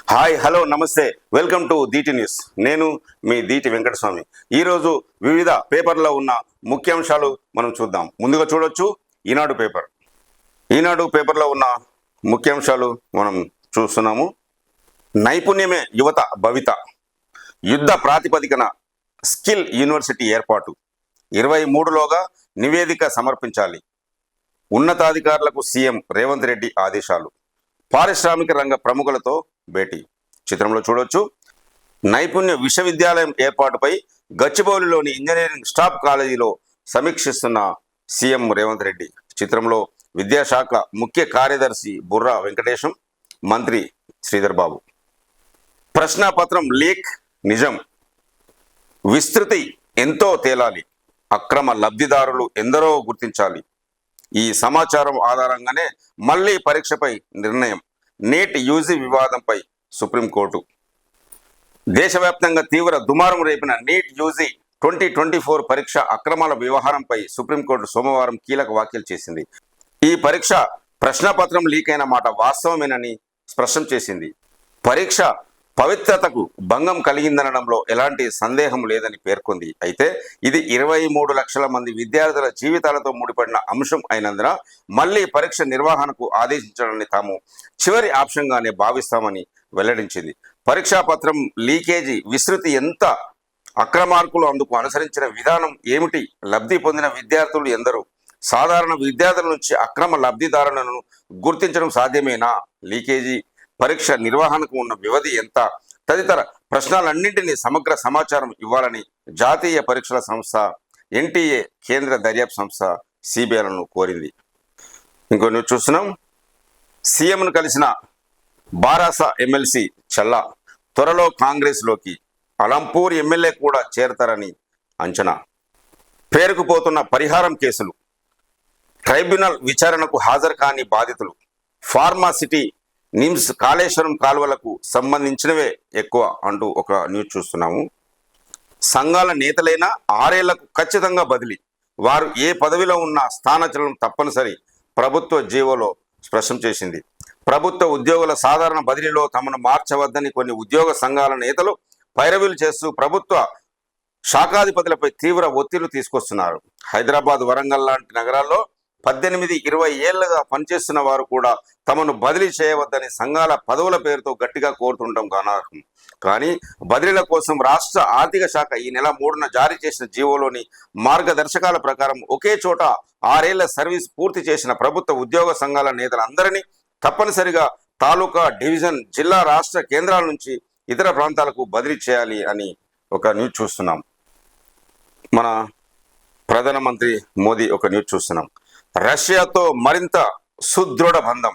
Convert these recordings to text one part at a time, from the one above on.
Hi hello నమస్తే welcome to Deeti news. నేను మీ దీటి వెంకటస్వామి. ఈరోజు వివిధ పేపర్లో ఉన్న ముఖ్యాంశాలు మనం చూద్దాం. ముందుగా చూడొచ్చు ఈనాడు పేపర్లో ఉన్న ముఖ్యాంశాలు మనం చూస్తున్నాము. నైపుణ్యమే యువత భవిత, యుద్ధ ప్రాతిపదికన స్కిల్ యూనివర్సిటీ ఏర్పాటు, 23లోగా నివేదిక సమర్పించాలి, ఉన్నతాధికారులకు సీఎం రేవంత్ రెడ్డి ఆదేశాలు, పారిశ్రామిక రంగ ప్రముఖులతో భేటీ. చిత్రంలో చూడొచ్చు. నైపుణ్య విశ్వవిద్యాలయం ఏర్పాటుపై గచ్చిబౌలిలోని ఇంజనీరింగ్ స్టాఫ్ కాలేజీలో సమీక్షిస్తున్న సీఎం రేవంత్ రెడ్డి. చిత్రంలో విద్యాశాఖ ముఖ్య కార్యదర్శి బుర్రా వెంకటేశం, మంత్రి శ్రీధర్ బాబు. ప్రశ్నాపత్రం లీక్ నిజం, విస్తృతి ఎంతో తేలాలి, అక్రమ లబ్ధిదారులు ఎందరో గుర్తించాలి. ఈ సమాచారం ఆధారంగానే మళ్లీ పరీక్షపై నిర్ణయం. నీట్ యూజీ వివాదంపై సుప్రీంకోర్టు. దేశవ్యాప్తంగా తీవ్ర దుమారం రేపిన నీట్ యూజీ 2024 పరీక్ష అక్రమాల వ్యవహారంపై సుప్రీంకోర్టు సోమవారం కీలక వ్యాఖ్యలు చేసింది. ఈ పరీక్ష ప్రశ్నపత్రం లీక్ అయిన మాట వాస్తవమేనని స్పష్టం చేసింది. పరీక్ష పవిత్రతకు భంగం కలిగిందనడంలో ఎలాంటి సందేహం లేదని పేర్కొంది. అయితే ఇది 23 లక్షల మంది విద్యార్థుల జీవితాలతో ముడిపడిన అంశం అయినందున మళ్లీ పరీక్ష నిర్వహణకు ఆదేశించాలని తాము చివరి ఆప్షన్గానే భావిస్తామని వెల్లడించింది. పరీక్షా పత్రం లీకేజీ విస్తృతి ఎంత, అక్రమార్కులు అందుకు అనుసరించిన విధానం ఏమిటి, లబ్ధి పొందిన విద్యార్థులు ఎందరూ, సాధారణ విద్యార్థుల నుంచి అక్రమ లబ్ధిదారులను గుర్తించడం సాధ్యమేనా, లీకేజీ పరీక్ష నిర్వహణకు ఉన్న వ్యవధి ఎంత తదితర ప్రశ్నలన్నింటినీ సమగ్ర సమాచారం ఇవ్వాలని జాతీయ పరీక్షల సంస్థ, ఎన్టీఏ కేంద్ర దర్యాప్తు సంస్థ సిబిఐలను కోరింది. ఇంకో న్యూస్ చూస్తున్నాం. సీఎంను కలిసిన బారాస ఎమ్మెల్సీ చల్లా త్వరలో కాంగ్రెస్లోకి, అలంపూర్ ఎమ్మెల్యే కూడా చేరతారని అంచనా. పేరుకుపోతున్న పరిహారం కేసులు, ట్రైబ్యునల్ విచారణకు హాజరు కాని బాధితులు, ఫార్మాసిటీ, నిమ్స్, కాళేశ్వరం కాలువలకు సంబంధించినవే ఎక్కువ అంటూ ఒక న్యూస్ చూస్తున్నాము. సంఘాల నేతలైనా 6 ఏళ్లకు ఖచ్చితంగా బదిలీ, వారు ఏ పదవిలో ఉన్న స్థానచలనం తప్పనిసరి ప్రభుత్వ జీవోలో స్పష్టం చేసింది. ప్రభుత్వ ఉద్యోగుల సాధారణ బదిలీలో తమను మార్చవద్దని కొన్ని ఉద్యోగ సంఘాల నేతలు పైరవీలు చేస్తూ ప్రభుత్వ శాఖాధిపతులపై తీవ్ర ఒత్తిళ్లు తీసుకొస్తున్నారు. హైదరాబాద్, వరంగల్ లాంటి నగరాల్లో 18-20 ఏళ్లుగా పనిచేస్తున్న వారు కూడా తమను బదిలీ చేయవద్దని సంఘాల పదవుల పేరుతో గట్టిగా కోరుతుండటం గమనార్హం. కానీ బదిలీల కోసం రాష్ట్ర ఆర్థిక శాఖ ఈ నెల 3న జారీ చేసిన జీవోలోని మార్గదర్శకాల ప్రకారం ఒకే చోట 6 ఏళ్ల సర్వీస్ పూర్తి చేసిన ప్రభుత్వ ఉద్యోగ సంఘాల నేతలందరినీ తప్పనిసరిగా తాలూకా, డివిజన్, జిల్లా, రాష్ట్ర కేంద్రాల నుంచి ఇతర ప్రాంతాలకు బదిలీ చేయాలి అని ఒక న్యూస్ చూస్తున్నాం. మన ప్రధానమంత్రి మోదీ ఒక న్యూస్ చూస్తున్నాం. రష్యాతో మరింత సుదృఢ బంధం,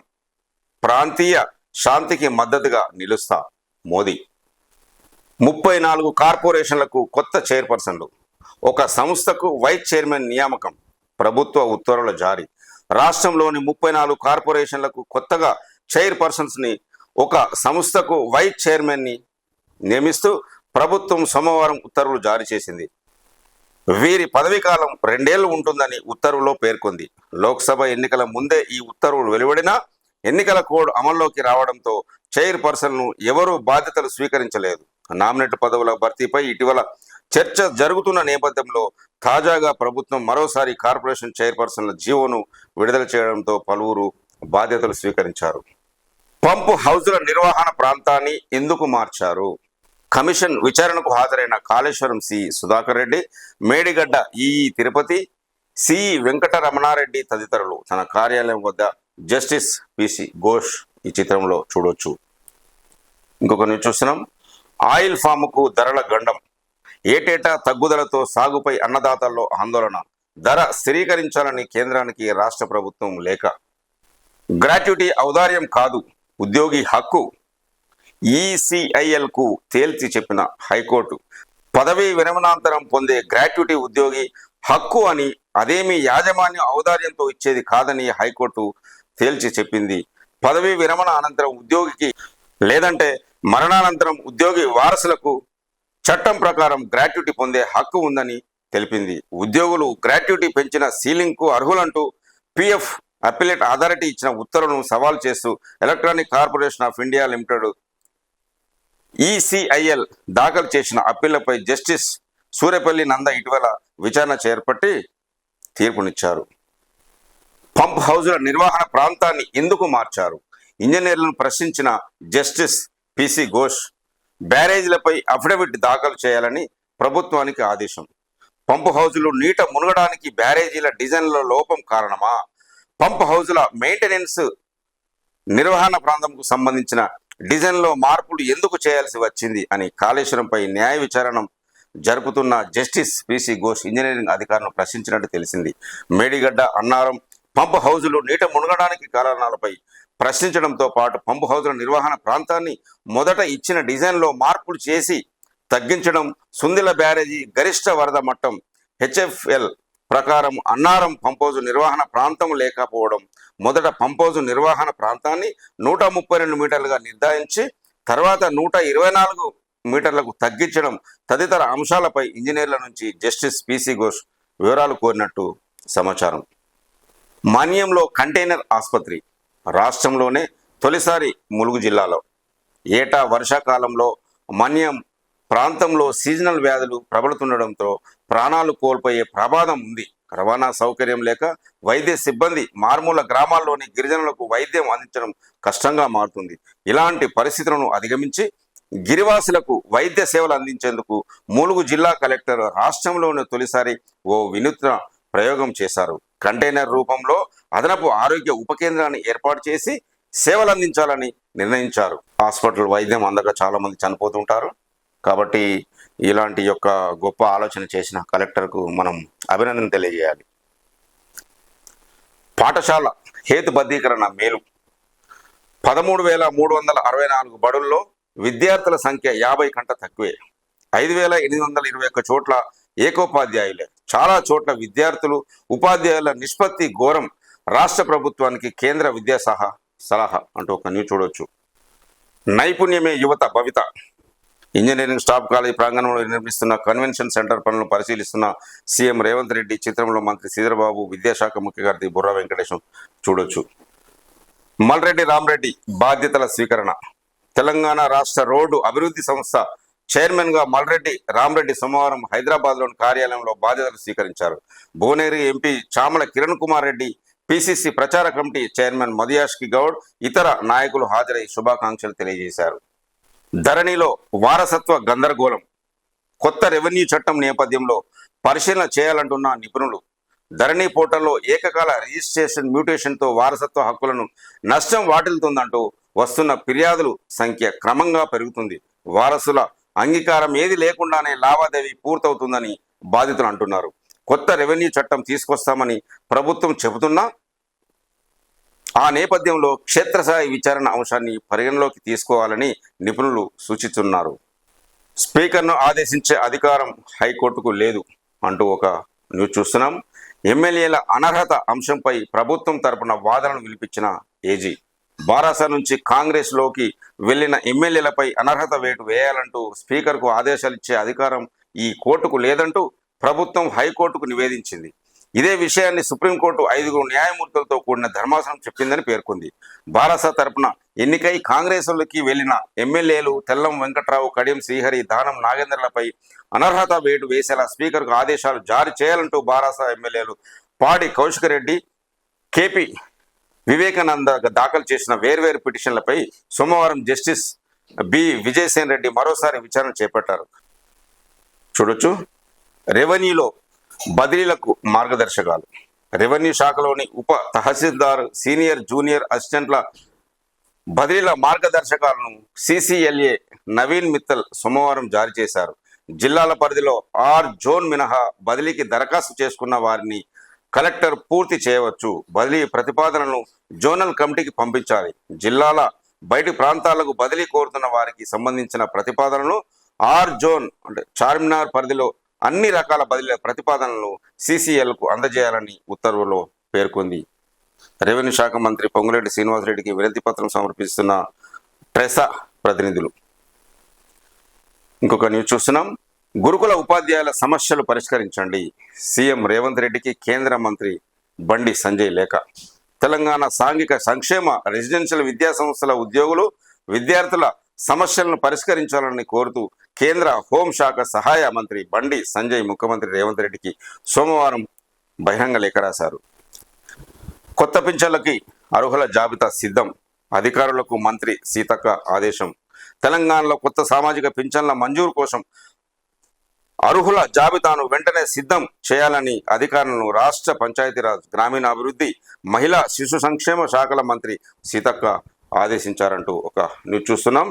ప్రాంతీయ శాంతికి మద్దతుగా నిలుస్తా మోదీ. 34 కార్పొరేషన్లకు కొత్త చైర్పర్సన్లు, ఒక సంస్థకు వైస్ చైర్మన్ నియామకం, ప్రభుత్వ ఉత్తర్వుల జారీ. రాష్ట్రంలోని 34 కార్పొరేషన్లకు కొత్తగా చైర్పర్సన్స్ని, ఒక సంస్థకు వైస్ చైర్మన్ని నియమిస్తూ ప్రభుత్వం సోమవారం ఉత్తర్వులు జారీ చేసింది. వీరి పదవీకాలం 2 ఏళ్లు ఉంటుందని ఉత్తర్వులో పేర్కొంది. లోక్సభ ఎన్నికల ముందే ఈ ఉత్తర్వులు వెలువడినా ఎన్నికల కోడ్ అమల్లోకి రావడంతో చైర్పర్సన్ను ఎవరూ బాధ్యతలు స్వీకరించలేదు. నామినేట్ పదవుల భర్తీపై ఇటీవల చర్చ జరుగుతున్న నేపథ్యంలో తాజాగా ప్రభుత్వం మరోసారి కార్పొరేషన్ చైర్పర్సన్ల జీవోను విడుదల చేయడంతో పలువురు బాధ్యతలు స్వీకరించారు. పంపు హౌజుల నిర్వహణ ప్రాంతాన్ని ఎందుకు మార్చారు? కమిషన్ విచారణకు హాజరైన Kaleshwaram CE Sudhakar Reddy, Medigadda EE Tirupati, CE Venkataramana Reddy తదితరులు తన కార్యాలయం వద్ద జస్టిస్ పిసి ఘోష్ ఈ చిత్రంలో చూడొచ్చు. ఇంకొక న్యూస్ చూస్తున్నాం. ఆయిల్ ఫామ్కు ధరల గండం, ఏటేటా తగ్గుదలతో సాగుపై అన్నదాతల్లో ఆందోళన, ధర స్థిరీకరించాలని కేంద్రానికి రాష్ట్ర ప్రభుత్వం లేఖ. గ్రాట్యుటీ ఔదార్యం కాదు, ఉద్యోగి హక్కు, ఈసీఐఎల్కు తేల్చి చెప్పిన హైకోర్టు. పదవీ విరమణాంతరం పొందే గ్రాట్యుటీ ఉద్యోగి హక్కు అని, అదేమీ యాజమాన్య ఔదార్యంతో ఇచ్చేది కాదని హైకోర్టు తేల్చి చెప్పింది. పదవీ విరమణ అనంతరం ఉద్యోగికి లేదంటే మరణానంతరం ఉద్యోగి వారసులకు చట్టం ప్రకారం గ్రాట్యుటీ పొందే హక్కు ఉందని తెలిపింది. ఉద్యోగులు గ్రాట్యుటీ పెంచిన సీలింగ్కు అర్హులంటూ పిఎఫ్ అప్పిలేట్ అథారిటీ ఇచ్చిన ఉత్తర్వులను సవాల్ చేస్తూ electronic corporation of India limited ECIL దాఖలు చేసిన అప్పీళ్లపై జస్టిస్ సూర్యపల్లి నంద ఇటీవల విచారణ చేపట్టి తీర్పునిచ్చారు. పంప్ హౌజుల నిర్వహణ ప్రాంతాన్ని ఎందుకు మార్చారు? ఇంజనీర్లను ప్రశ్నించిన జస్టిస్ పిసి ఘోష్ బ్యారేజీలపై అఫిడవిట్ దాఖలు చేయాలని ప్రభుత్వానికి ఆదేశం. పంప్ హౌజులు నీట మునగడానికి బ్యారేజీల డిజైన్లో లోపం కారణమా? పంప్ హౌజుల మెయింటెనెన్స్ నిర్వహణ ప్రాంతంకు సంబంధించిన డిజైన్లో మార్పులు ఎందుకు చేయాల్సి వచ్చింది అని కాళేశ్వరంపై న్యాయ విచారణ జరుపుతున్న జస్టిస్ పిసి ఘోష్ ఇంజనీరింగ్ అధికారులను ప్రశ్నించినట్టు తెలిసింది. మేడిగడ్డ, అన్నారం పంప్ హౌజులు నీట మునగడానికి కారణాలపై ప్రశ్నించడంతో పాటు పంప్ హౌజుల నిర్వహణ ప్రాంతాన్ని మొదట ఇచ్చిన డిజైన్లో మార్పులు చేసి తగ్గించడం, సుందిల బ్యారేజీ గరిష్ట వరద మట్టం హెచ్ఎఫ్ఎల్ ప్రకారం అన్నారం పంపోజు నిర్వహణ ప్రాంతం లేకపోవడం, మొదట పంపోజు నిర్వహణ ప్రాంతాన్ని 132 మీటర్లుగా నిర్ధారించి తర్వాత 124 మీటర్లకు తగ్గించడం తదితర అంశాలపై ఇంజనీర్ల నుంచి జస్టిస్ పిసి ఘోష్ వివరాలు కోరినట్టు సమాచారం. మన్యంలో కంటైనర్ ఆసుపత్రి రాష్ట్రంలోనే తొలిసారి ములుగు జిల్లాలో. ఏటా వర్షాకాలంలో మన్యం ప్రాంతంలో సీజనల్ వ్యాధులు ప్రబలుతుండడంతో ప్రాణాలు కోల్పోయే ప్రమాదం ఉంది. రవాణా సౌకర్యం లేక వైద్య సిబ్బంది మారుమూల గ్రామాల్లోని గిరిజనులకు వైద్యం అందించడం కష్టంగా మారుతుంది. ఇలాంటి పరిస్థితులను అధిగమించి గిరివాసులకు వైద్య సేవలు అందించేందుకు ములుగు జిల్లా కలెక్టర్ రాష్ట్రంలోని తొలిసారి ఓ వినూత్న ప్రయోగం చేశారు. కంటైనర్ రూపంలో అదనపు ఆరోగ్య ఉప కేంద్రాన్ని ఏర్పాటు చేసి సేవలు అందించాలని నిర్ణయించారు. హాస్పిటల్ వైద్యం అందక చాలా మంది చనిపోతుంటారు కాబట్టి ఇలాంటి యొక్క గొప్ప ఆలోచన చేసిన కలెక్టర్కు మనం అభినందన తెలియజేయాలి. పాఠశాల హేతుబద్ధీకరణ మేలు. 13,364 బడుల్లో విద్యార్థుల సంఖ్య 50 కంటే తక్కువే. 5,821 చోట్ల ఏకోపాధ్యాయులే. చాలా చోట్ల విద్యార్థులు ఉపాధ్యాయుల నిష్పత్తి ఘోరం. రాష్ట్ర ప్రభుత్వానికి కేంద్ర విద్యా సలహా అంటూ ఒక న్యూస్ చూడవచ్చు. నైపుణ్యమే యువత భవిత. ఇంజనీరింగ్ స్టాఫ్ కాలేజీ ప్రాంగణంలో నిర్మిస్తున్న కన్వెన్షన్ సెంటర్ పనులను పరిశీలిస్తున్న సీఎం రేవంత్ రెడ్డి చిత్రంలో మంత్రి శ్రీధర్బాబు, విద్యాశాఖ ముఖ్య కార్యదర్శి బుర్రా వెంకటేశం చూడొచ్చు. మల్రెడ్డి రామరెడ్డి బాధ్యతల స్వీకరణ. తెలంగాణ రాష్ట్ర రోడ్డు అభివృద్ధి సంస్థ చైర్మన్ గా మల్రెడ్డి రామరెడ్డి సోమవారం హైదరాబాద్లోని కార్యాలయంలో బాధ్యతలు స్వీకరించారు. భువనేరి ఎంపీ చామల కిరణ్ కుమార్ రెడ్డి, పిసిసి ప్రచార కమిటీ చైర్మన్ మధుయాష్కి గౌడ్, ఇతర నాయకులు హాజరై శుభాకాంక్షలు తెలియజేశారు. ధరణిలో వారసత్వ గందరగోళం. కొత్త రెవెన్యూ చట్టం నేపథ్యంలో పరిశీలన చేయాలంటున్న నిపుణులు. ధరణి పోర్టల్లో ఏకకాల రిజిస్ట్రేషన్ మ్యూటేషన్తో వారసత్వ హక్కులను నష్టం వాటిల్తుందంటూ వస్తున్న ఫిర్యాదుల సంఖ్య క్రమంగా పెరుగుతుంది. వారసుల అంగీకారం ఏది లేకుండానే లావాదేవీ పూర్తవుతుందని బాధితులు అంటున్నారు. కొత్త రెవెన్యూ చట్టం తీసుకొస్తామని ప్రభుత్వం చెబుతున్నా ఆ నేపథ్యంలో క్షేత్రస్థాయి విచారణ అంశాన్ని పరిగణలోకి తీసుకోవాలని నిపుణులు సూచిస్తున్నారు. స్పీకర్ను ఆదేశించే అధికారం హైకోర్టుకు లేదు అంటూ ఒక న్యూస్ చూస్తున్నాం. ఎమ్మెల్యేల అనర్హత అంశంపై ప్రభుత్వం తరపున వాదనలు వినిపించిన ఏజీ. బారాస నుంచి కాంగ్రెస్లోకి వెళ్లిన ఎమ్మెల్యేలపై అనర్హత వేటు వేయాలంటూ స్పీకర్కు ఆదేశాలు ఇచ్చే అధికారం ఈ కోర్టుకు లేదంటూ ప్రభుత్వం హైకోర్టుకు నివేదించింది. ఇదే విషయాన్ని సుప్రీంకోర్టు 5 న్యాయమూర్తులతో కూడిన ధర్మాసనం చెప్పిందని పేర్కొంది. బారాస తరపున ఎన్నికై కాంగ్రెస్లోకి వెళ్లిన ఎమ్మెల్యేలు తెల్లం వెంకట్రావు, కడియం శ్రీహరి, దానం నాగేంద్రలపై అనర్హత వేటు వేసేలా స్పీకర్కు ఆదేశాలు జారీ చేయాలంటూ బారాస ఎమ్మెల్యేలు పాడి కౌశికరెడ్డి, కేపీ వివేకానంద దాఖలు చేసిన వేర్వేరు పిటిషన్లపై సోమవారం జస్టిస్ బి విజయసేన్ రెడ్డి మరోసారి విచారణ చేపట్టారు. చూడొచ్చు. రెవెన్యూలో బదిలీలకు మార్గదర్శకాలు. రెవెన్యూ శాఖలోని ఉప తహసీల్దార్, సీనియర్, జూనియర్ అసిస్టెంట్ల బదిలీల మార్గదర్శకాలను సిసిఎల్ఏ నవీన్ మిత్తల్ సోమవారం జారీ చేశారు. జిల్లాల పరిధిలో ఆర్ జోన్ మినహా బదిలీకి దరఖాస్తు చేసుకున్న వారిని కలెక్టర్ పూర్తి చేయవచ్చు. బదిలీ ప్రతిపాదనలను జోనల్ కమిటీకి పంపించాలి. జిల్లాల బయటి ప్రాంతాలకు బదిలీ కోరుతున్న వారికి సంబంధించిన ప్రతిపాదనలు ఆర్ జోన్ అంటే చార్మినార్ పరిధిలో అన్ని రకాల బదిలీ ప్రతిపాదనలను సిసిఎల్కు అందజేయాలని ఉత్తర్వులో పేర్కొంది. రెవెన్యూ శాఖ మంత్రి పొంగులేటి శ్రీనివాసరెడ్డికి వినతి పత్రం సమర్పిస్తున్న ట్రెసా ప్రతినిధులు. ఇంకొక న్యూస్ చూస్తున్నాం. గురుకుల ఉపాధ్యాయుల సమస్యలు పరిష్కరించండి. సీఎం రేవంత్ రెడ్డికి కేంద్ర మంత్రి బండి సంజయ్ లేఖ. తెలంగాణ సాంఘిక సంక్షేమ రెసిడెన్షియల్ విద్యా సంస్థల ఉద్యోగులు, విద్యార్థుల సమస్యలను పరిష్కరించాలని కోరుతూ కేంద్ర హోంశాఖ సహాయ మంత్రి బండి సంజయ్ ముఖ్యమంత్రి రేవంత్ రెడ్డికి సోమవారం బహిరంగ లేఖ రాశారు. కొత్త పింఛన్లకి అర్హుల జాబితా సిద్ధం, అధికారులకు మంత్రి సీతక్క ఆదేశం. తెలంగాణలో కొత్త సామాజిక పింఛన్ల మంజూరు కోసం అర్హుల జాబితాను వెంటనే సిద్ధం చేయాలని అధికారులను రాష్ట్ర పంచాయతీరాజ్, గ్రామీణాభివృద్ధి, మహిళా శిశు సంక్షేమ శాఖల మంత్రి సీతక్క ఆదేశించారంటూ ఒక న్యూస్ చూస్తున్నాం.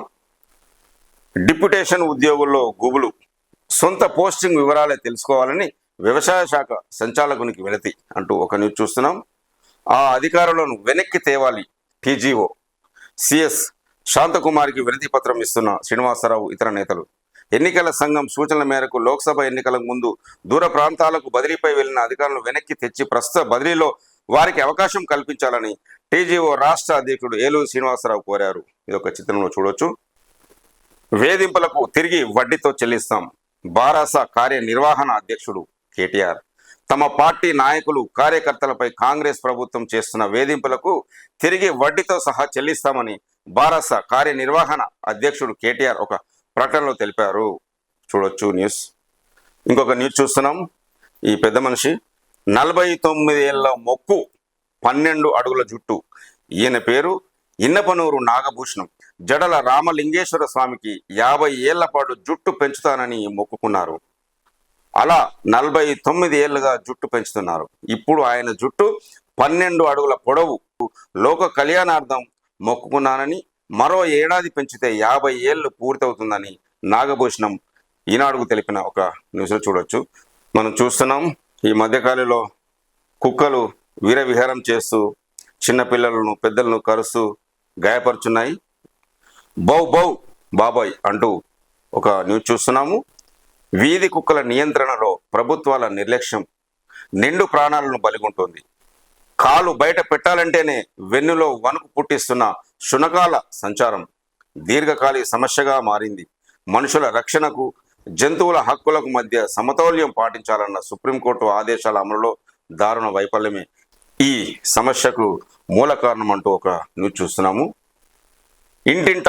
డిప్యుటేషన్ ఉద్యోగుల్లో గుబులు, సొంత పోస్టింగ్ వివరాలే తెలుసుకోవాలని వ్యవసాయ శాఖ సంచాలకునికి వినతి అంటూ ఒక న్యూస్ చూస్తున్నాం. ఆ అధికారులను వెనక్కి తేవాలి టీజీఓ సిఎస్ శాంతకుమారికి వినతి పత్రం ఇస్తున్న శ్రీనివాసరావు ఇతర నేతలు. ఎన్నికల సంఘం సూచనల మేరకు లోక్సభ ఎన్నికలకు ముందు దూర ప్రాంతాలకు బదిలీపై వెళ్లిన అధికారులను వెనక్కి తెచ్చి ప్రస్తుత బదిలీలో వారికి అవకాశం కల్పించాలని టీజీఓ రాష్ట్ర అధ్యక్షుడు ఏలూరు శ్రీనివాసరావు కోరారు. ఇది ఒక చిత్రంలో చూడొచ్చు. వేధింపులకు తిరిగి వడ్డీతో చెల్లిస్తాం, బారాస కార్యనిర్వహణ అధ్యక్షుడు కేటీఆర్. తమ పార్టీ నాయకులు, కార్యకర్తలపై కాంగ్రెస్ ప్రభుత్వం చేస్తున్న వేధింపులకు తిరిగి వడ్డీతో సహా చెల్లిస్తామని బారాస కార్యనిర్వహణ అధ్యక్షుడు కేటీఆర్ ఒక ప్రకటనలో తెలిపారు. చూడొచ్చు న్యూస్. ఇంకొక న్యూస్ చూస్తున్నాం. ఈ పెద్ద మనిషి 49 ఏళ్ల మొక్కు, 12 అడుగుల జుట్టు. ఈయన పేరు ఇన్నపనూరు నాగభూషణం. జడల రామలింగేశ్వర స్వామికి 50 ఏళ్ల పాటు జుట్టు పెంచుతానని మొక్కుకున్నారు. అలా 49 ఏళ్లుగా జుట్టు పెంచుతున్నారు. ఇప్పుడు ఆయన జుట్టు 12 అడుగుల పొడవు, లోక కళ్యాణార్థం మొక్కుకున్నానని, మరో ఏడాది పెంచితే 50 ఏళ్ళు పూర్తవుతుందని నాగభూషణం ఈనాడుకు తెలిపిన ఒక న్యూస్లో చూడొచ్చు. మనం చూస్తున్నాం, ఈ మధ్యకాలంలో కుక్కలు వీరవిహారం చేస్తూ చిన్నపిల్లలను, పెద్దలను కరుస్తూ గాయపరుచున్నాయి. బౌ బౌ బాబాయ్ అంటూ ఒక న్యూస్ చూస్తున్నాము. వీధి కుక్కల నియంత్రణలో ప్రభుత్వాల నిర్లక్ష్యం నిండు ప్రాణాలను బలిగొంటోంది. కాలు బయట పెట్టాలంటేనే వెన్నులో వణుకు పుట్టిస్తున్న శునకాల సంచారం దీర్ఘకాలిక సమస్యగా మారింది. మనుషుల రక్షణకు, జంతువుల హక్కులకు మధ్య సమతౌల్యం పాటించాలన్న సుప్రీంకోర్టు ఆదేశాల అమలులో దారుణ వైఫల్యమే ఈ సమస్యకు మూల కారణం అంటూ ఒక న్యూస్ చూస్తున్నాము. ఇంటింట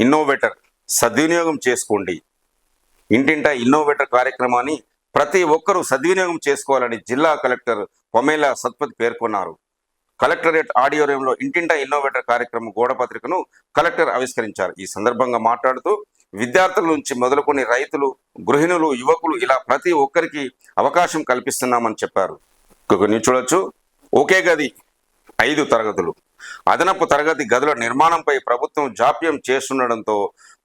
ఇన్నోవేటర్ సద్వినియోగం చేసుకోండి. ఇంటింట ఇన్నోవేటర్ కార్యక్రమాన్ని ప్రతి ఒక్కరూ సద్వినియోగం చేసుకోవాలని జిల్లా కలెక్టర్ పొమేలా సత్పతి పేర్కొన్నారు. కలెక్టరేట్ ఆడిటోరియంలో ఇంటింట ఇన్నోవేటర్ కార్యక్రమం గోడపత్రికను కలెక్టర్ ఆవిష్కరించారు. ఈ సందర్భంగా మాట్లాడుతూ విద్యార్థుల నుంచి మొదలుకొని రైతులు, గృహిణులు, యువకులు ఇలా ప్రతి ఒక్కరికి అవకాశం కల్పిస్తున్నామని చెప్పారు. ఇంకొక న్యూస్ చూడొచ్చు. ఒకే గది 5 తరగతులు. అదనపు తరగతి గదుల నిర్మాణంపై ప్రభుత్వం జాప్యం చేస్తుండడంతో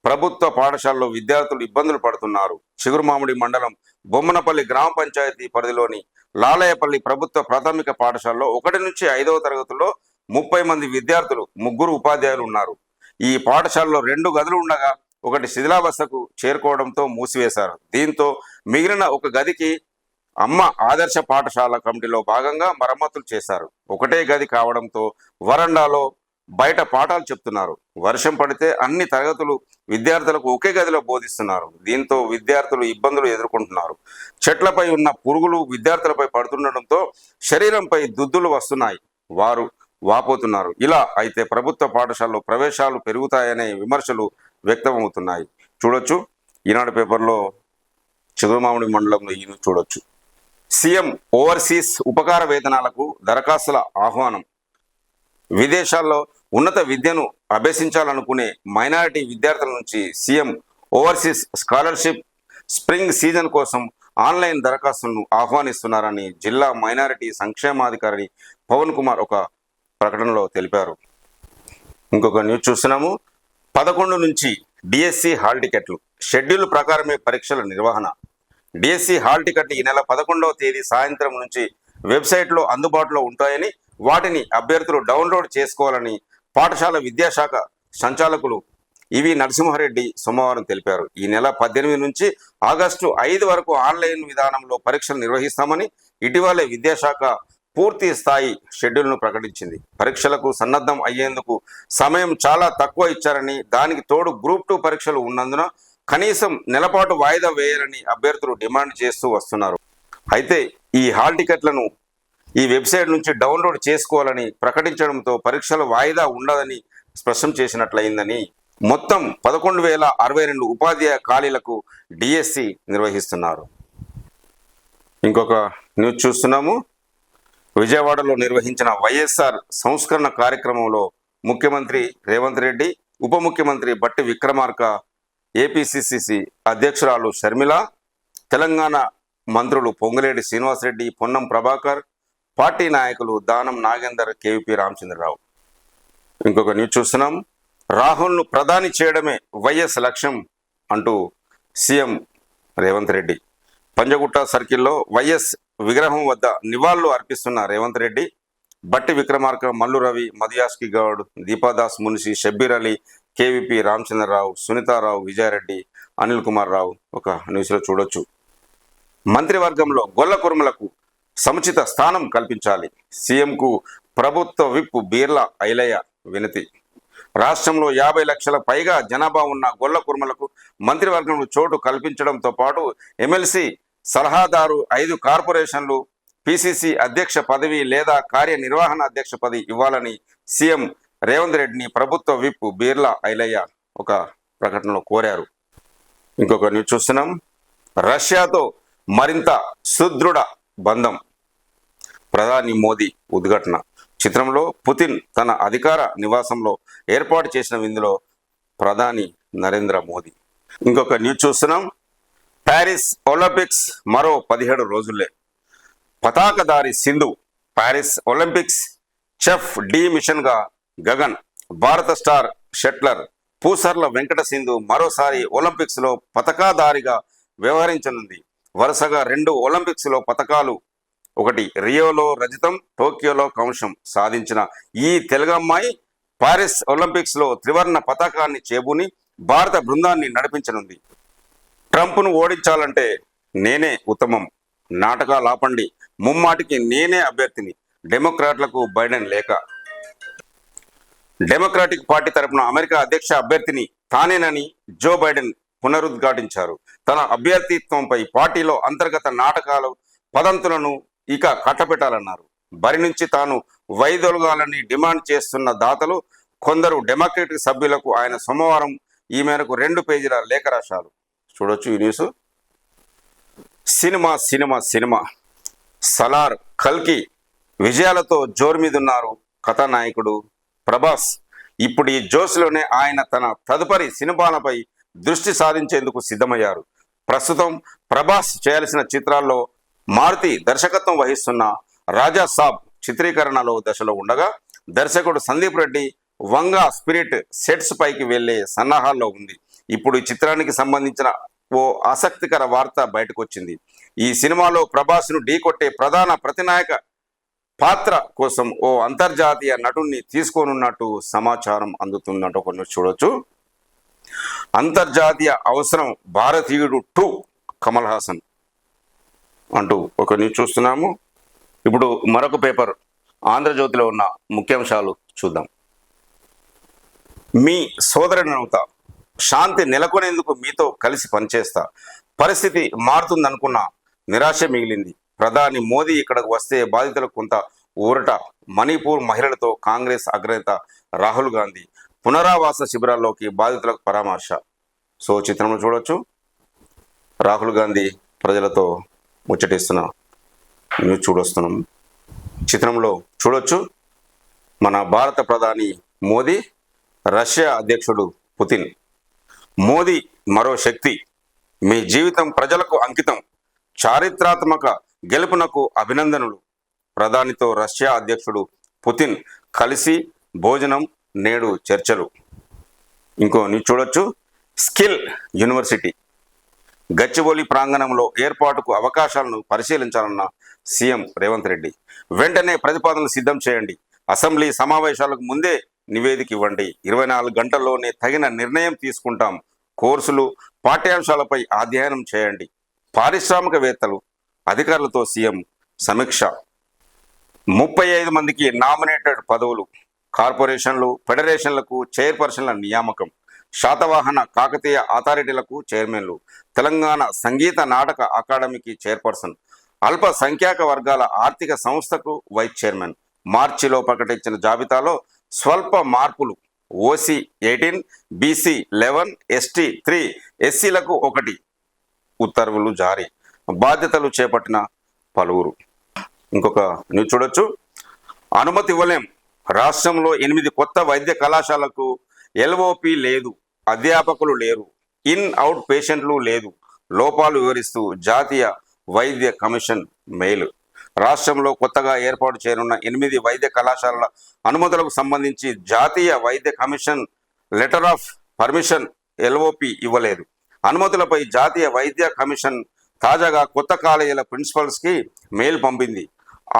ప్రభుత్వ పాఠశాలలో విద్యార్థులు ఇబ్బందులు పడుతున్నారు. చిగురుమామిడి మండలం బొమ్మనపల్లి గ్రామ పంచాయతీ పరిధిలోని లాలయపల్లి ప్రభుత్వ ప్రాథమిక పాఠశాలలో 1 నుంచి 5వ తరగతుల్లో 30 మంది విద్యార్థులు, 3 ఉపాధ్యాయులు ఉన్నారు. ఈ పాఠశాలలో 2 గదులు ఉండగా ఒకటి శిథిలావస్థకు చేరుకోవడంతో మూసివేశారు. దీంతో మిగిలిన ఒక గదికి అమ్మ ఆదర్శ పాఠశాల కమిటీలో భాగంగా మరమ్మతులు చేశారు. ఒకటే గది కావడంతో వరండాలో బయట పాఠాలు చెప్తున్నారు. వర్షం పడితే అన్ని తరగతులు విద్యార్థులకు ఒకే గదిలో బోధిస్తున్నారు. దీంతో విద్యార్థులు ఇబ్బందులు ఎదుర్కొంటున్నారు. చెట్లపై ఉన్న పురుగులు విద్యార్థులపై పడుతుండటంతో శరీరంపై దుద్దులు వస్తున్నాయి. వారు వాపోతున్నారు. ఇలా అయితే ప్రభుత్వ పాఠశాలలో ప్రవేశాలు పెరుగుతాయనే విమర్శలు వ్యక్తమవుతున్నాయి. చూడొచ్చు, ఈనాడు పేపర్లో చిగురుమామిడి మండలంలో ఈ చూడొచ్చు. సీఎం ఓవర్సీస్ ఉపకార వేతనాలకు దరఖాస్తుల ఆహ్వానం. విదేశాల్లో ఉన్నత విద్యను అభ్యసించాలనుకునే మైనారిటీ విద్యార్థుల నుంచి CM overseas scholarship spring season కోసం ఆన్లైన్ దరఖాస్తులను ఆహ్వానిస్తున్నారని జిల్లా మైనారిటీ సంక్షేమాధికారి పవన్ కుమార్ ఒక ప్రకటనలో తెలిపారు. ఇంకొక న్యూస్ చూస్తున్నాము. 11 నుంచి డిఎస్సి హాల్ టికెట్లు. షెడ్యూల్ ప్రకారమే పరీక్షల నిర్వహణ. డిఎస్సి హాల్ టికెట్లు ఈ నెల 11వ తేదీ సాయంత్రం నుంచి వెబ్సైట్లో అందుబాటులో ఉంటాయని, వాటిని అభ్యర్థులు డౌన్లోడ్ చేసుకోవాలని పాఠశాల విద్యాశాఖ సంచాలకులు ఇవి నరసింహారెడ్డి సోమవారం తెలిపారు. ఈ నెల 18 నుంచి ఆగస్టు 5 వరకు ఆన్లైన్ విధానంలో పరీక్షలు నిర్వహిస్తామని ఇటీవలే విద్యాశాఖ పూర్తి స్థాయి షెడ్యూల్ను ప్రకటించింది. పరీక్షలకు సన్నద్ధం అయ్యేందుకు సమయం చాలా తక్కువ ఇచ్చారని, దానికి తోడు గ్రూప్ 2 పరీక్షలు ఉన్నందున కనీసం నెలపాటు వాయిదా వేయాలని అభ్యర్థులు డిమాండ్ చేస్తూ వస్తున్నారు. అయితే ఈ హాల్ టికెట్లను ఈ వెబ్సైట్ నుంచి డౌన్లోడ్ చేసుకోవాలని ప్రకటించడంతో పరీక్షల వాయిదా ఉండదని స్పష్టం చేసినట్లయిందని మొత్తం 11,062 ఉపాధ్యాయ ఖాళీలకు డిఎస్సి నిర్వహిస్తున్నారు. ఇంకొక న్యూస్ చూస్తున్నాము. విజయవాడలో నిర్వహించిన వైఎస్ఆర్ సంస్కరణ కార్యక్రమంలో ముఖ్యమంత్రి రేవంత్ రెడ్డి, ఉప ముఖ్యమంత్రి బట్టి విక్రమార్క, ఏపీసీసీ అధ్యక్షురాలు షర్మిల, తెలంగాణ మంత్రులు పొంగులేటి శ్రీనివాసరెడ్డి, పొన్నం ప్రభాకర్, పార్టీ నాయకులు దానం నాగేందర్, కేవీపీ రామచంద్రరావు. ఇంకొక న్యూస్ చూస్తున్నాం. రాహుల్ను ప్రధాని చేయడమే వైఎస్ లక్ష్యం అంటూ సీఎం రేవంత్ రెడ్డి. పంజగుట్ట సర్కిల్లో వైఎస్ విగ్రహం వద్ద నివాళులు అర్పిస్తున్న రేవంత్ రెడ్డి, బట్టి విక్రమార్క, మల్లు రవి, మధుయాస్కి గౌడ్, దీపాదాస్ మున్షి, షబ్బీర్ అలీ, కేవీపీ రామచంద్రరావు, సునీతారావు, విజయారెడ్డి, అనిల్ కుమార్ రావు ఒక న్యూస్లో చూడొచ్చు. మంత్రివర్గంలో గొల్ల కుర్మలకు సముచిత స్థానం కల్పించాలి. సీఎంకు ప్రభుత్వ విప్ బీర్లా ఐలయ్య వినతి. రాష్ట్రంలో 50 లక్షల పైగా జనాభా ఉన్న గొల్ల కుర్మలకు మంత్రివర్గంలో చోటు కల్పించడంతో పాటు ఎమ్మెల్సీ సలహాదారు, 5 కార్పొరేషన్లు, పిసిసి అధ్యక్ష పదవి లేదా కార్యనిర్వహణ అధ్యక్ష పదవి ఇవ్వాలని సీఎం రేవంత్ రెడ్డిని ప్రభుత్వ విప్ బీర్లా ఐలయ్య ఒక ప్రకటనలో కోరారు. ఇంకొక న్యూస్ చూస్తున్నాం. రష్యాతో మరింత సుదృఢ బంధం, ప్రధాని మోదీ ఉద్ఘాటన. చిత్రంలో పుతిన్ తన అధికార నివాసంలో ఏర్పాటు చేసిన విందులో ప్రధాని నరేంద్ర మోదీ. ఇంకొక న్యూస్ చూస్తున్నాం. ప్యారిస్ ఒలింపిక్స్ మరో 17 రోజుల్లే. పతాకధారి Sindhu Paris Olympics chef de మిషన్గా గగన్. భారత స్టార్ షట్లర్ పూసర్ల వెంకట సింధు మరోసారి ఒలింపిక్స్లో పతకాధారిగా వ్యవహరించనుంది. వరుసగా 2 ఒలింపిక్స్లో పతకాలు, ఒకటి రియోలో రజతం, టోక్యోలో కౌంషం సాధించిన ఈ తెలుగమ్మాయి పారిస్ ఒలింపిక్స్లో త్రివర్ణ పతాకాన్ని చేబూని భారత బృందాన్ని నడిపించనుంది. ట్రంప్ను ఓడించాలంటే నేనే ఉత్తమం, నాటకాలు ఆపండి, ముమ్మాటికి నేనే అభ్యర్థిని, డెమోక్రాట్లకు బైడెన్ లేఖ. డెమోక్రాటిక్ పార్టీ తరపున అమెరికా అధ్యక్ష అభ్యర్థిని తానేనని జో బైడెన్ పునరుద్ఘాటించారు. తన అభ్యర్థిత్వంపై పార్టీలో అంతర్గత నాటకాలు, పదంతులను ఇక కట్టపెట్టాలన్నారు. బరి నుంచి తాను వైదొలగాలని డిమాండ్ చేస్తున్న దాతలు కొందరు డెమోక్రటిక్ సభ్యులకు ఆయన సోమవారం ఈ మేరకు 2 పేజీల లేఖ రాశారు. చూడొచ్చు ఈ news. Cinema cinema cinema Salaar, కల్కి విజయాలతో జోరు మీదున్నారు కథానాయకుడు ప్రభాస్. ఇప్పుడు ఈ జోస్లోనే ఆయన తన తదుపరి సినిమాలపై దృష్టి సాధించేందుకు సిద్ధమయ్యారు. ప్రస్తుతం ప్రభాస్ చేయాల్సిన చిత్రాల్లో మారుతి దర్శకత్వం వహిస్తున్న రాజా సాబ్ చిత్రీకరణలో దశలో ఉండగా, దర్శకుడు సందీప్ రెడ్డి వంగా స్పిరిట్ సెట్స్ పైకి వెళ్లే సన్నాహాల్లో ఉంది. ఇప్పుడు ఈ చిత్రానికి సంబంధించిన ఓ ఆసక్తికర వార్త బయటకు వచ్చింది. ఈ సినిమాలో ప్రభాస్ను ఢీకొట్టే ప్రధాన ప్రతినాయక పాత్ర కోసం ఓ అంతర్జాతీయ నటుణ్ణి తీసుకోనున్నట్టు సమాచారం అందుతున్నట్టు కొన్ని చూడొచ్చు. అంతర్జాతీయ అవసరం భారతీయుడు 2 కమల్ హాసన్ అంటూ ఒక న్యూస్ చూస్తున్నాము. ఇప్పుడు మరొక పేపర్ ఆంధ్రజ్యోతిలో ఉన్న ముఖ్యాంశాలు చూద్దాం. మీ సోదరుడినవుతా, శాంతి నెలకొనేందుకు మీతో కలిసి పనిచేస్తా, పరిస్థితి మారుతుందనుకున్న నిరాశ మిగిలింది. ప్రధాని మోదీ ఇక్కడకు వస్తే బాధితులకు కొంత ఊరట. మణిపూర్ మహిళలతో కాంగ్రెస్ అగ్రనేత రాహుల్ గాంధీ పునరావాస శిబిరాల్లోకి బాధితులకు పరామర్శ. సో చిత్రంలో చూడొచ్చు, రాహుల్ గాంధీ ప్రజలతో ముచ్చటిస్తున్న న్యూస్ చూడొస్తున్నాం. చిత్రంలో చూడొచ్చు మన భారత ప్రధాని మోదీ, రష్యా అధ్యక్షుడు పుతిన్. మోదీ మరో శక్తి, మీ జీవితం ప్రజలకు అంకితం, చారిత్రాత్మక గెలుపునకు అభినందనలు. ప్రధానితో రష్యా అధ్యక్షుడు పుతిన్ కలిసి భోజనం, నేడు చర్చలు. ఇంకో న్యూస్ చూడొచ్చు, స్కిల్ యూనివర్సిటీ గచ్చిబౌలి ప్రాంగణంలో ఏర్పాటుకు అవకాశాలను పరిశీలించాలన్న సీఎం రేవంత్ రెడ్డి. వెంటనే ప్రతిపాదనలు సిద్ధం చేయండి, అసెంబ్లీ సమావేశాలకు ముందే నివేదిక ఇవ్వండి, 24 గంటల్లోనే తగిన నిర్ణయం తీసుకుంటాం, కోర్సులు పాఠ్యాంశాలపై అధ్యయనం చేయండి. పారిశ్రామికవేత్తలు అధికారులతో సీఎం సమీక్ష. 35 మందికి నామినేటెడ్ పదవులు, కార్పొరేషన్లు, ఫెడరేషన్లకు చైర్పర్సన్ల నియామకం, శాతవాహన కాకతీయ అథారిటీలకు చైర్మన్లు, తెలంగాణ సంగీత నాటక అకాడమీకి చైర్పర్సన్, అల్ప సంఖ్యాక వర్గాల ఆర్థిక సంస్థకు వైస్ చైర్మన్. మార్చిలో ప్రకటించిన జాబితాలో స్వల్ప మార్పులు, ఓసీ 18, బీసీ 11, ఎస్టీ 3, ఎస్సీలకు 1 ఉత్తర్వులు జారీ. బాధ్యతలు చేపట్టిన పలువురు. ఇంకొక న్యూస్ చూడొచ్చు. అనుమతి ఇవ్వలేం. రాష్ట్రంలో 8 కొత్త వైద్య కళాశాలకు ఎల్ఓపి లేదు, అధ్యాపకులు లేరు, ఇన్ అవుట్ పేషెంట్లు లేదు, లోపాలు వివరిస్తూ జాతీయ వైద్య కమిషన్ మెయిల్. రాష్ట్రంలో కొత్తగా ఏర్పాటు చేయనున్న 8 వైద్య కళాశాలల అనుమతులకు సంబంధించి జాతీయ వైద్య commission letter of permission LOP ఇవ్వలేదు. అనుమతులపై జాతీయ వైద్య కమిషన్ తాజాగా కొత్త కాలేజీల ప్రిన్సిపల్స్కి మెయిల్ పంపింది.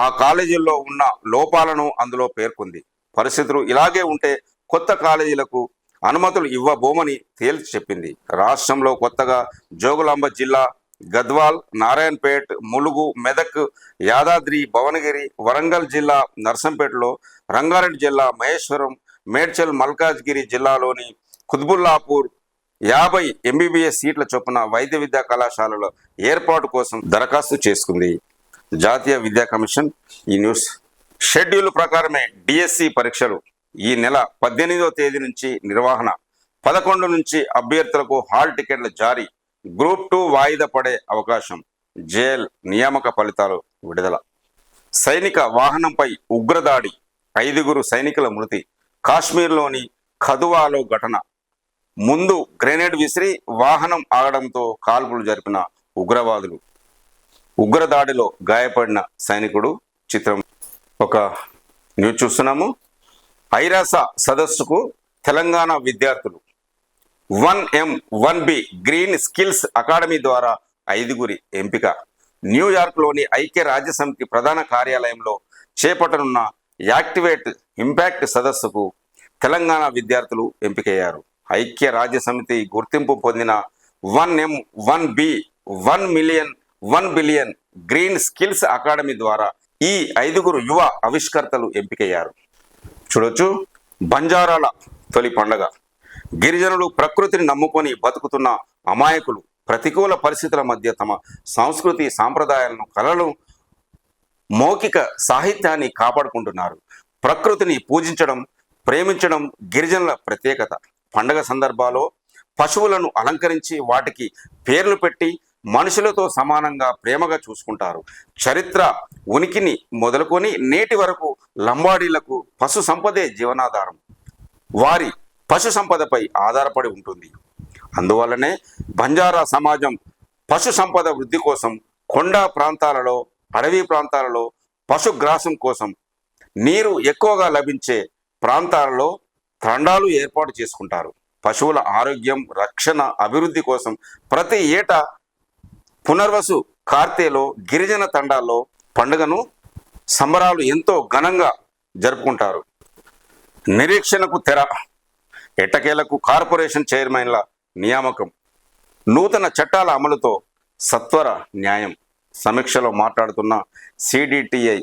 ఆ కాలేజీల్లో ఉన్న లోపాలను అందులో పేర్కొంది. పరిస్థితులు ఇలాగే ఉంటే కొత్త కాలేజీలకు అనుమతులు ఇవ్వబోమని తేల్చి చెప్పింది. రాష్ట్రంలో కొత్తగా జోగులాంబ జిల్లా, గద్వాల్, నారాయణపేట్, ములుగు, మెదక్, యాదాద్రి, భువనగిరి, వరంగల్ జిల్లా నర్సంపేటలో, రంగారెడ్డి జిల్లా మహేశ్వరం, మేడ్చల్, మల్కాజ్గిరి జిల్లాలోని కుత్బుల్లాపూర్ 50 ఎంబీబీఎస్ సీట్ల చొప్పున వైద్య విద్యా కళాశాలల ఏర్పాటు కోసం దరఖాస్తు చేసుకుంది జాతీయ విద్యా కమిషన్. ఈ న్యూస్ షెడ్యూల్ ప్రకారమే డిఎస్సి పరీక్షలు ఈ నెల 18వ తేదీ నుంచి నిర్వహణ, 11 నుంచి అభ్యర్థులకు హాల్ టికెట్ల జారీ, గ్రూప్ 2 వాయిదా పడే అవకాశం, జేఎల్ నియామక ఫలితాలు విడుదల. సైనిక వాహనంపై ఉగ్రదాడి, 5 సైనికుల మృతి. కాశ్మీర్లోని ఖదువాలో ఘటన. ముందు గ్రెనేడ్ విసిరి వాహనం ఆగడంతో కాల్పులు జరిపిన ఉగ్రవాదులు. ఉగ్రదాడిలో గాయపడిన సైనికుడు చిత్రం. ఒక న్యూస్ చూస్తున్నాము. ఐరాస సదస్సుకు తెలంగాణ విద్యార్థులు. 1M 1B green skills academy ద్వారా 5 ఎంపిక. న్యూయార్క్లోని ఐక్య రాజ్యసమితి ప్రధాన కార్యాలయంలో చేపట్టనున్న యాక్టివేట్ ఇంపాక్ట్ సదస్సుకు తెలంగాణ విద్యార్థులు ఎంపికయ్యారు. ఐక్య రాజ్యసమితి గుర్తింపు పొందిన 1M 1B 1 billion green skills academy ద్వారా ఈ 5 యువ ఆవిష్కర్తలు ఎంపికయ్యారు. చూడొచ్చు. బంజారాల తొలి పండగ. గిరిజనులు ప్రకృతిని నమ్ముకొని బతుకుతున్న అమాయకులు ప్రతికూల పరిస్థితుల మధ్య తమ సంస్కృతి, సాంప్రదాయాలను, కళలు, మౌఖిక సాహిత్యాన్ని కాపాడుకుంటున్నారు. ప్రకృతిని పూజించడం, ప్రేమించడం గిరిజనుల ప్రత్యేకత. పండగ సందర్భాల్లో పశువులను అలంకరించి వాటికి పేర్లు పెట్టి మనుషులతో సమానంగా ప్రేమగా చూసుకుంటారు. చరిత్ర ఉనికిని మొదలుకొని నేటి వరకు లంబాడీలకు పశు సంపదే జీవనాధారం. వారి పశు సంపదపై ఆధారపడి ఉంటుంది. అందువల్లనే బంజారా సమాజం పశు సంపద వృద్ధి కోసం కొండా ప్రాంతాలలో, అడవి ప్రాంతాలలో పశుగ్రాసం కోసం, నీరు ఎక్కువగా లభించే ప్రాంతాలలో తండాలు ఏర్పాటు చేసుకుంటారు. పశువుల ఆరోగ్యం, రక్షణ, అభివృద్ధి కోసం ప్రతి ఏటా పునర్వసు కార్తెలో గిరిజన తండాల్లో పండుగను సంబరాలు ఎంతో ఘనంగా జరుపుకుంటారు. నిరీక్షణకు తెర. ఎట్టకేలకు కార్పొరేషన్ చైర్మన్ల నియామకం. నూతన చట్టాల అమలుతో సత్వర న్యాయం. సమీక్షలో మాట్లాడుతున్న సిడిటిఐ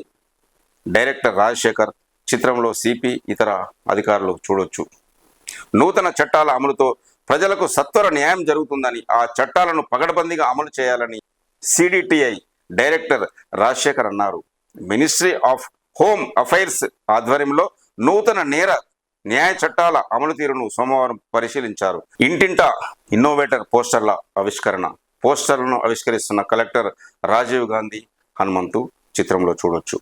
డైరెక్టర్ రాజశేఖర్. చిత్రంలో సిపి, ఇతర అధికారులు. చూడొచ్చు. నూతన చట్టాల అమలుతో ప్రజలకు సత్వర న్యాయం జరుగుతుందని, ఆ చట్టాలను పగడబందీగా అమలు చేయాలని సిడిటిఐ డైరెక్టర్ రాజశేఖర్ అన్నారు. మినిస్ట్రీ ఆఫ్ హోమ్ అఫైర్స్ ఆధ్వర్యంలో నూతన నేర న్యాయ చట్టాల అమలు తీరును సోమవారం పరిశీలించారు. ఇంటింటా ఇన్నోవేటర్ పోస్టర్ల ఆవిష్కరణ. పోస్టర్లను ఆవిష్కరిస్తున్న కలెక్టర్ రాజీవ్ గాంధీ హనుమంతు. చిత్రంలో చూడొచ్చు.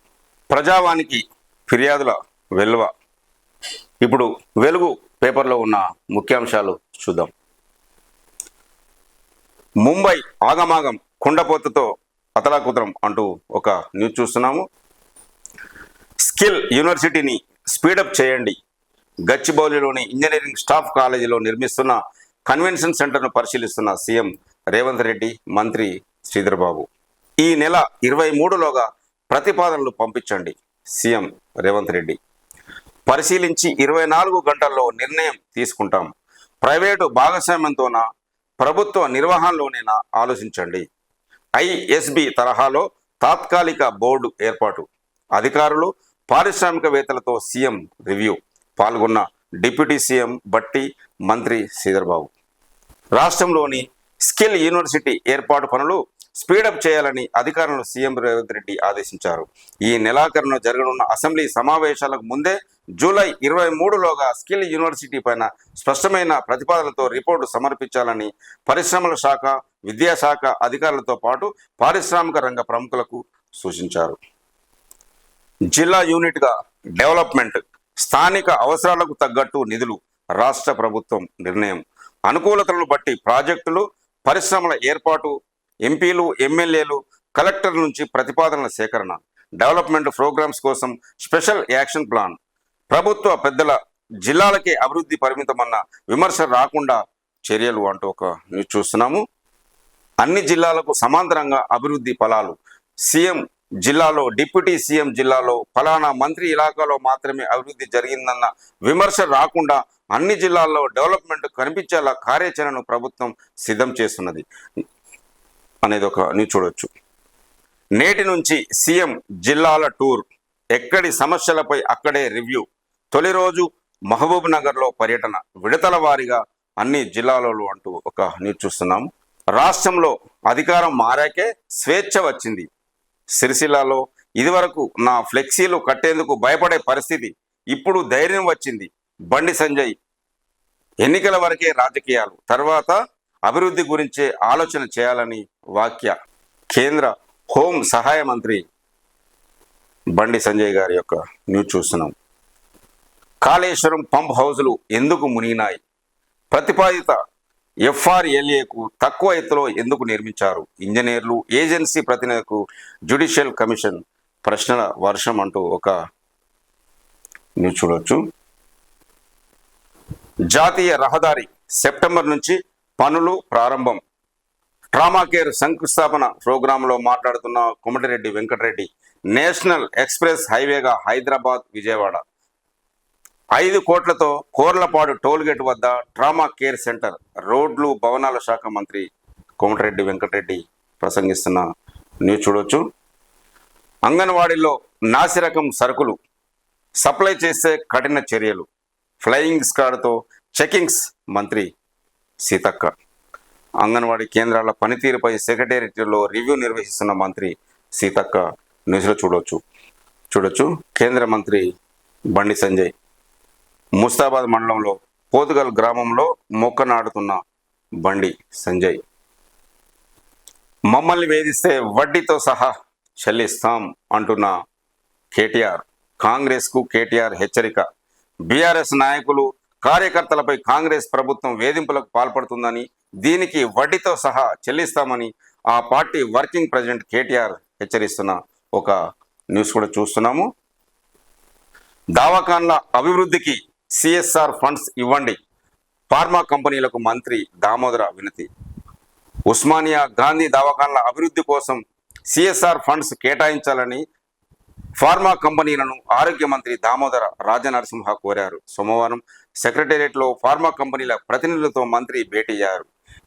ప్రజావానికి ఫిర్యాదుల వెల్లువ. ఇప్పుడు వెలుగు పేపర్లో ఉన్న ముఖ్యాంశాలు చూద్దాం. ముంబై ఆగమాగం, కుండపోతతో అతలాకుతలం అంటూ ఒక న్యూస్ చూస్తున్నాము. స్కిల్ యూనివర్సిటీని స్పీడప్ చేయండి. గచ్చిబౌలిలోని ఇంజనీరింగ్ స్టాఫ్ కాలేజీలో నిర్మిస్తున్న కన్వెన్షన్ సెంటర్ను పరిశీలిస్తున్న సీఎం రేవంత్ రెడ్డి, మంత్రి శ్రీధర్ బాబు. ఈ నెల 23లోగా ప్రతిపాదనలు పంపించండి. సీఎం రేవంత్ రెడ్డి. పరిశీలించి 24 గంటల్లో నిర్ణయం తీసుకుంటాం. ప్రైవేటు భాగస్వామ్యంతోనా, ప్రభుత్వ నిర్వహణలోనేనా ఆలోచించండి. ఐఎస్బి తరహాలో తాత్కాలిక బోర్డు ఏర్పాటు. అధికారులు, పారిశ్రామికవేత్తలతో సీఎం రివ్యూ. పాల్గొన్న డిప్యూటీ సీఎం భట్టి, మంత్రి శ్రీధర్ బాబు. రాష్ట్రంలోని స్కిల్ యూనివర్సిటీ ఏర్పాటు పనులు స్పీడప్ చేయాలని అధికారులను సీఎం రేవంత్ రెడ్డి ఆదేశించారు. ఈ నెలాఖరున జరగనున్న అసెంబ్లీ సమావేశాలకు ముందే జూలై 23లోగా స్కిల్ యూనివర్సిటీ పైన స్పష్టమైన ప్రతిపాదనలతో రిపోర్టు సమర్పించాలని పరిశ్రమల శాఖ, విద్యాశాఖ అధికారులతో పాటు పారిశ్రామిక రంగ ప్రముఖులకు సూచించారు. జిల్లా యూనిట్గా డెవలప్మెంట్, స్థానిక అవసరాలకు తగ్గట్టు నిధులు రాష్ట్ర ప్రభుత్వం నిర్ణయం. అనుకూలతలను బట్టి ప్రాజెక్టులు, పరిశ్రమల ఏర్పాటు, ఎంపీలు, ఎమ్మెల్యేలు, కలెక్టర్ నుంచి ప్రతిపాదనల సేకరణ, డెవలప్మెంట్ ప్రోగ్రామ్స్ కోసం స్పెషల్ యాక్షన్ ప్లాన్. ప్రభుత్వ పెద్దల జిల్లాలకే అభివృద్ధి పరిమితమన్న విమర్శ రాకుండా చర్యలు అంటూ ఒక న్యూస్ చూస్తున్నాము. అన్ని జిల్లాలకు సమాంతరంగా అభివృద్ధి ఫలాలు. సీఎం జిల్లాలో, డిప్యూటీ సీఎం జిల్లాలో, ఫలానా మంత్రి ఇలాకాలో మాత్రమే అభివృద్ధి జరిగిందన్న విమర్శ రాకుండా అన్ని జిల్లాల్లో డెవలప్మెంట్ కనిపించేలా కార్యాచరణను ప్రభుత్వం సిద్ధం చేస్తున్నది అనేది ఒక న్యూస్ చూడవచ్చు. నేటి నుంచి సీఎం జిల్లాల టూర్, ఎక్కడి సమస్యలపై అక్కడే రివ్యూ. తొలి రోజు మహబూబ్ నగర్లో పర్యటన, విడతల వారీగా అన్ని జిల్లాలలో అంటూ ఒక న్యూస్ చూస్తున్నాము. రాష్ట్రంలో అధికారం మారాకే స్వేచ్ఛ వచ్చింది. సిరిసిల్లలో ఇదివరకు నా ఫ్లెక్సీలు కట్టేందుకు భయపడే పరిస్థితి, ఇప్పుడు ధైర్యం వచ్చింది. బండి సంజయ్, ఎన్నికల వరకే రాజకీయాలు, తర్వాత అభివృద్ధి గురించే ఆలోచన చేయాలని వాక్య. కేంద్ర హోం సహాయ మంత్రి బండి సంజయ్ గారి యొక్క న్యూస్ చూస్తున్నాం. కాళేశ్వరం పంప్ హౌజులు ఎందుకు మునిగినాయి? ప్రతిపాదిత ఎఫ్ఆర్ఎల్ఏకు తక్కువ ఎత్తులో ఎందుకు నిర్మించారు? ఇంజనీర్లు, ఏజెన్సీ ప్రతినిధులకు జ్యుడిషియల్ కమిషన్ ప్రశ్నల వర్షం అంటూ ఒక న్యూస్ చూడవచ్చు. జాతీయ రహదారి సెప్టెంబర్ నుంచి పనులు ప్రారంభం. ట్రామా కేర్ శంకుస్థాపన ప్రోగ్రాంలో మాట్లాడుతున్న కోమటిరెడ్డి వెంకటరెడ్డి, నేషనల్ ఎక్స్ప్రెస్ హైవేగా హైదరాబాద్, విజయవాడ 5 కోట్లతో కోర్లపాడు టోల్గేట్ వద్ద ట్రామా కేర్ సెంటర్, రోడ్లు భవనాల శాఖ మంత్రి కోమటిరెడ్డి వెంకటరెడ్డి ప్రసంగిస్తున్న న్యూస్ చూడవచ్చు. అంగన్వాడీలో నాసిరకం సరుకులు సప్లై చేసే కఠిన చర్యలు, ఫ్లయింగ్ స్క్వాడ్తో చెకింగ్స్, మంత్రి సీతక్క. అంగన్వాడీ కేంద్రాల పనితీరుపై సెక్రటేరియట్లో రివ్యూ నిర్వహిస్తున్న మంత్రి సీతక్క న్యూస్లో చూడొచ్చు. కేంద్ర మంత్రి బండి సంజయ్ ముస్తాబాద్ మండలంలో పోతుగల్ గ్రామంలో మొక్క నాటుతున్న బండి సంజయ్. మమ్మల్ని వేధిస్తే వడ్డీతో సహా చెల్లిస్తాం అంటున్న కేటీఆర్. కాంగ్రెస్కు కేటీఆర్ హెచ్చరిక. బీఆర్ఎస్ నాయకులు, కార్యకర్తలపై కాంగ్రెస్ ప్రభుత్వం వేధింపులకు పాల్పడుతుందని, దీనికి వడ్డీతో సహా చెల్లిస్తామని ఆ పార్టీ వర్కింగ్ ప్రెసిడెంట్ కేటీఆర్ హెచ్చరిస్తున్న ఒక న్యూస్ కూడా చూస్తున్నాము. దవాఖాన్ల అభివృద్ధికి సిఎస్ఆర్ ఫండ్స్ ఇవ్వండి, ఫార్మా కంపెనీలకు మంత్రి దామోదర వినతి. ఉస్మానియా గాంధీ దవాఖాన్ల అభివృద్ధి కోసం సిఎస్ఆర్ ఫండ్స్ కేటాయించాలని ఫార్మా కంపెనీలను ఆరోగ్య మంత్రి దామోదర రాజనరసింహ కోరారు. సోమవారం సెక్రటేరియట్లో ఫార్మా కంపెనీల ప్రతినిధులతో మంత్రి భేటీ అయ్యారు.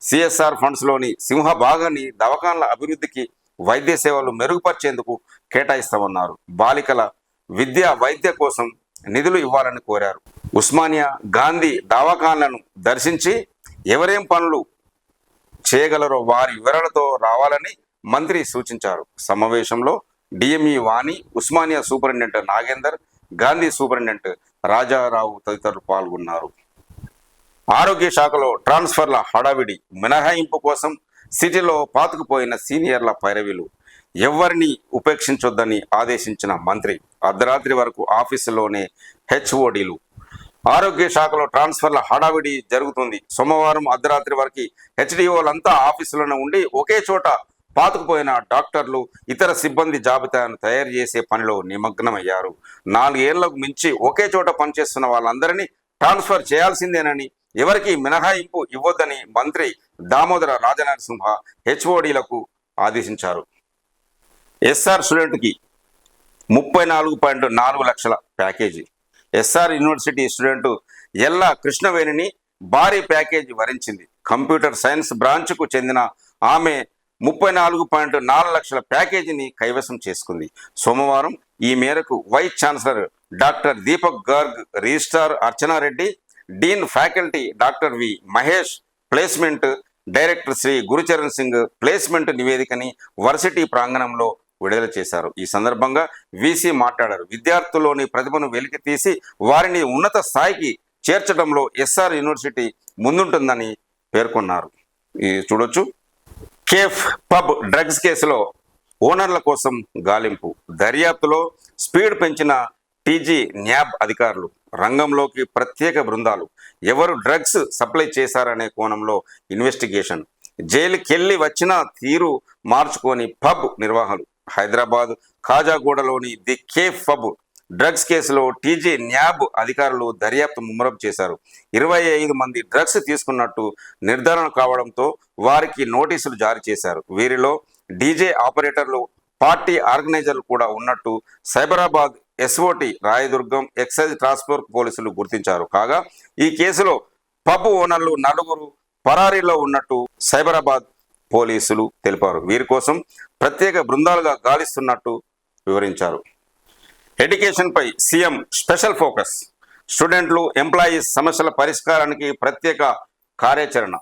సిఎస్ఆర్ ఫండ్స్లోని సింహభాగాన్ని దవాఖాన్ల అభివృద్ధికి, వైద్య సేవలు మెరుగుపరిచేందుకు కేటాయిస్తామన్నారు. బాలికల విద్య, వైద్య కోసం నిధులు ఇవ్వాలని కోరారు. ఉస్మానియా గాంధీ దవాఖాన్లను దర్శించి ఎవరేం పనులు చేయగలరో వారి వివరాలతో రావాలని మంత్రి సూచించారు. సమావేశంలో డిఎంఈ వాణి, ఉస్మానియా సూపరింటెండెంట్ నాగేందర్, గాంధీ సూపరింటెండెంట్ రాజారావు తదితరులు పాల్గొన్నారు. ఆరోగ్య శాఖలో ట్రాన్స్ఫర్ల హడావిడి, మినహాయింపు కోసం సిటీలో పాతుకుపోయిన సీనియర్ల పైరవీలు. ఎవరిని ఉపేక్షించొద్దని ఆదేశించిన మంత్రి. అర్ధరాత్రి వరకు ఆఫీసులోనే హెచ్ఓడీలు. ఆరోగ్య శాఖలో ట్రాన్స్ఫర్ల హడావిడి జరుగుతుంది. సోమవారం అర్ధరాత్రి వరకు హెచ్డిఓలంతా ఆఫీసులోనే ఉండి ఒకే చోట పాతుకుపోయిన డాక్టర్లు, ఇతర సిబ్బంది జాబితాను తయారు చేసే పనిలో నిమగ్నమయ్యారు. 4 ఏళ్లకు మించి ఒకే చోట పనిచేస్తున్న వాళ్ళందరినీ ట్రాన్స్ఫర్ చేయాల్సిందేనని, ఎవరికి మినహాయింపు ఇవ్వొద్దని మంత్రి దామోదర రాజనరసింహ హెచ్ఓడీలకు ఆదేశించారు. ఎస్ఆర్ స్టూడెంట్కి 34.4 లక్షల ప్యాకేజీ. ఎస్ఆర్ యూనివర్సిటీ స్టూడెంట్ ఎల్లా కృష్ణవేణిని భారీ ప్యాకేజీ వరించింది. కంప్యూటర్ సైన్స్ బ్రాంచ్కు చెందిన ఆమె 34.4 లక్షల ప్యాకేజీని కైవసం చేసుకుంది. సోమవారం ఈ మేరకు vice chancellor doctor Deepak Garg, registrar Archana Reddy, dean faculty doctor V Mahesh, placement director Shri Gurucharan Singh placement నివేదికని వర్సిటీ ప్రాంగణంలో విడుదల చేశారు. ఈ సందర్భంగా వీసీ మాట్లాడారు. విద్యార్థుల్లోని ప్రతిభను వెలికి తీసి వారిని ఉన్నత స్థాయికి చేర్చడంలో ఎస్ఆర్ యూనివర్సిటీ ముందుంటుందని పేర్కొన్నారు. ఇది చూడొచ్చు. కేఫ్ పబ్ డ్రగ్స్ కేసులో ఓనర్ల కోసం గాలింపు, దర్యాప్తులో స్పీడ్ పెంచిన టీజీ న్యాబ్ అధికారులు, రంగంలోకి ప్రత్యేక బృందాలు, ఎవరు డ్రగ్స్ సప్లై చేశారనే కోణంలో ఇన్వెస్టిగేషన్, జైలుకెళ్లి వచ్చిన తీరు మార్చుకొని పబ్ నిర్వాహకులు, హైదరాబాద్ ఖాజాగూడలోని ది కేఫ్ పబ్ డ్రగ్స్ కేసులో టీజీ న్యాబ్ అధికారులు దర్యాప్తు ముమ్మరం చేశారు. 25 మంది డ్రగ్స్ తీసుకున్నట్టు నిర్ధారణ కావడంతో వారికి నోటీసులు జారీ చేశారు. వీరిలో డీజే ఆపరేటర్లు, పార్టీ ఆర్గనైజర్లు కూడా ఉన్నట్టు Cyberabad SOT Rayadurgam excise transport పోలీసులు గుర్తించారు. కాగా ఈ కేసులో పబ్ ఓనర్లు 4 పరారీలో ఉన్నట్టు సైబరాబాద్ పోలీసులు తెలిపారు. వీరి కోసం ప్రత్యేక బృందాలుగా గాలిస్తున్నట్టు వివరించారు. ఎడ్యుకేషన్ పై సీఎం స్పెషల్ ఫోకస్, స్టూడెంట్లు, ఎంప్లాయీస్ సమస్యల పరిష్కారానికి ప్రత్యేక కార్యాచరణ,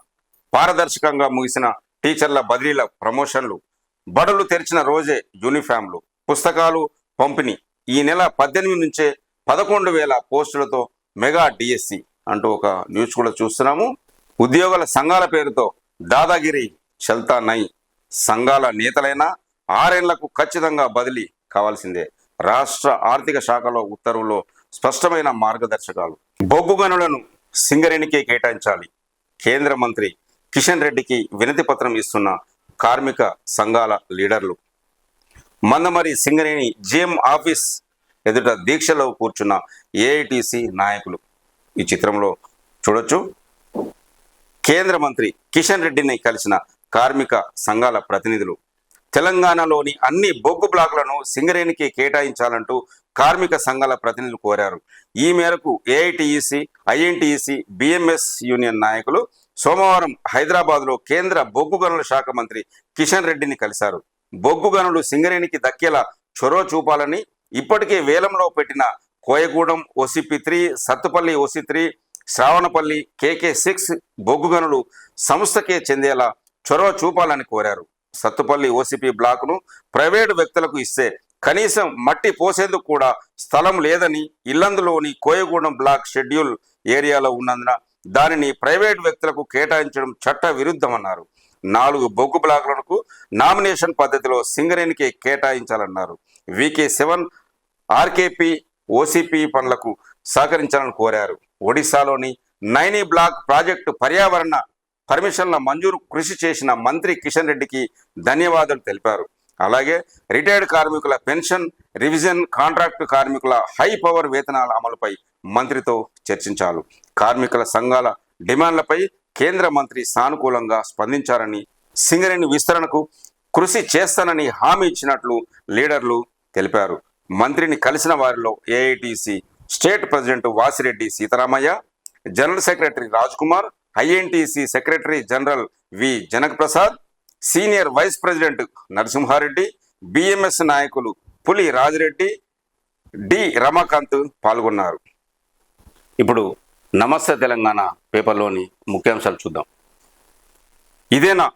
పారదర్శకంగా ముగిసిన టీచర్ల బదిలీల ప్రమోషన్లు, బడులు తెరిచిన రోజే యూనిఫామ్లు, పుస్తకాలు పంపిణీ, ఈ నెల 18 నుంచే 11,000 పోస్టులతో మెగా డిఎస్సి అంటూ ఒక న్యూస్ కూడా చూస్తున్నాము. ఉద్యోగుల సంఘాల పేరుతో దాదాగిరి చల్తా నై, సంఘాల నేతలైనా 6 ఏళ్లకు ఖచ్చితంగా బదిలీ కావాల్సిందే. రాష్ట్ర ఆర్థిక శాఖలో ఉత్తర్వుల్లో స్పష్టమైన మార్గదర్శకాలు. బొగ్గు గనులను సింగరేణికే కేటాయించాలి, కేంద్ర మంత్రి కిషన్ రెడ్డికి వినతి పత్రం ఇస్తున్న కార్మిక సంఘాల లీడర్లు. మందమరి సింగరేణి జిఎం ఆఫీస్ ఎదుట దీక్షలో కూర్చున్న ఏఐటిసి నాయకులు. ఈ చిత్రంలో చూడొచ్చు. కేంద్ర మంత్రి కిషన్ రెడ్డిని కలిసిన కార్మిక సంఘాల ప్రతినిధులు. తెలంగాణలోని అన్ని బొగ్గు బ్లాకులను సింగరేణికి కేటాయించాలంటూ కార్మిక సంఘాల ప్రతినిధులు కోరారు. ఈ మేరకు ఏఐటిసి, ఐఎన్టిసి, బిఎంఎస్ యూనియన్ నాయకులు సోమవారం హైదరాబాద్లో కేంద్ర బొగ్గు గనుల శాఖ మంత్రి కిషన్ రెడ్డిని కలిశారు. బొగ్గు గనులు సింగరేణికి దక్కేలా చొరవ చూపాలని, ఇప్పటికే వేలంలో పెట్టిన Koyagudem OCP3, Sathupalli OC3, Sravanapalli KK6 బొగ్గు గనులు సంస్థకే చెందేలా చొరవ చూపాలని కోరారు. సత్తుపల్లి OCP బ్లాకును ప్రైవేటు వ్యక్తులకు ఇస్తే కనీసం మట్టి పోసేందుకు కూడా స్థలం లేదని, ఇల్లందులోని కోయగూడెం బ్లాక్ షెడ్యూల్ ఏరియాలో ఉన్నందున దానిని ప్రైవేటు వ్యక్తులకు కేటాయించడం చట్ట విరుద్ధమన్నారు. 4 బొగ్గు బ్లాకులకు నామినేషన్ పద్ధతిలో సింగరేణికి కేటాయించాలన్నారు. VK7 RKP OCP పనులకు సహకరించాలని కోరారు. ఒడిశాలోని నైని బ్లాక్ ప్రాజెక్టు పర్యావరణ పర్మిషన్ల మంజూరు కృషి చేసిన మంత్రి కిషన్ రెడ్డికి ధన్యవాదాలు తెలిపారు. అలాగే రిటైర్డ్ కార్మికుల పెన్షన్ రివిజన్, కాంట్రాక్టు కార్మికుల హై పవర్ వేతనాల అమలుపై మంత్రితో చర్చించారు. కార్మికుల సంఘాల డిమాండ్లపై కేంద్ర మంత్రి సానుకూలంగా స్పందించారని, సింగరేణి విస్తరణకు కృషి చేస్తానని హామీ ఇచ్చినట్లు లీడర్లు తెలిపారు. మంత్రిని కలిసిన వారిలో AITUC state president Vasireddy Seetharamaiah, general secretary Raj Kumar, INTUC secretary general V Janak Prasad, senior vice president Narasimha Reddy, BMS నాయకులు పులి రాజిరెడ్డి, డి రమాకాంత్ పాల్గొన్నారు. ఇప్పుడు నమస్తే తెలంగాణ పేపర్లోని ముఖ్యాంశాలు చూద్దాం. ఇదేనా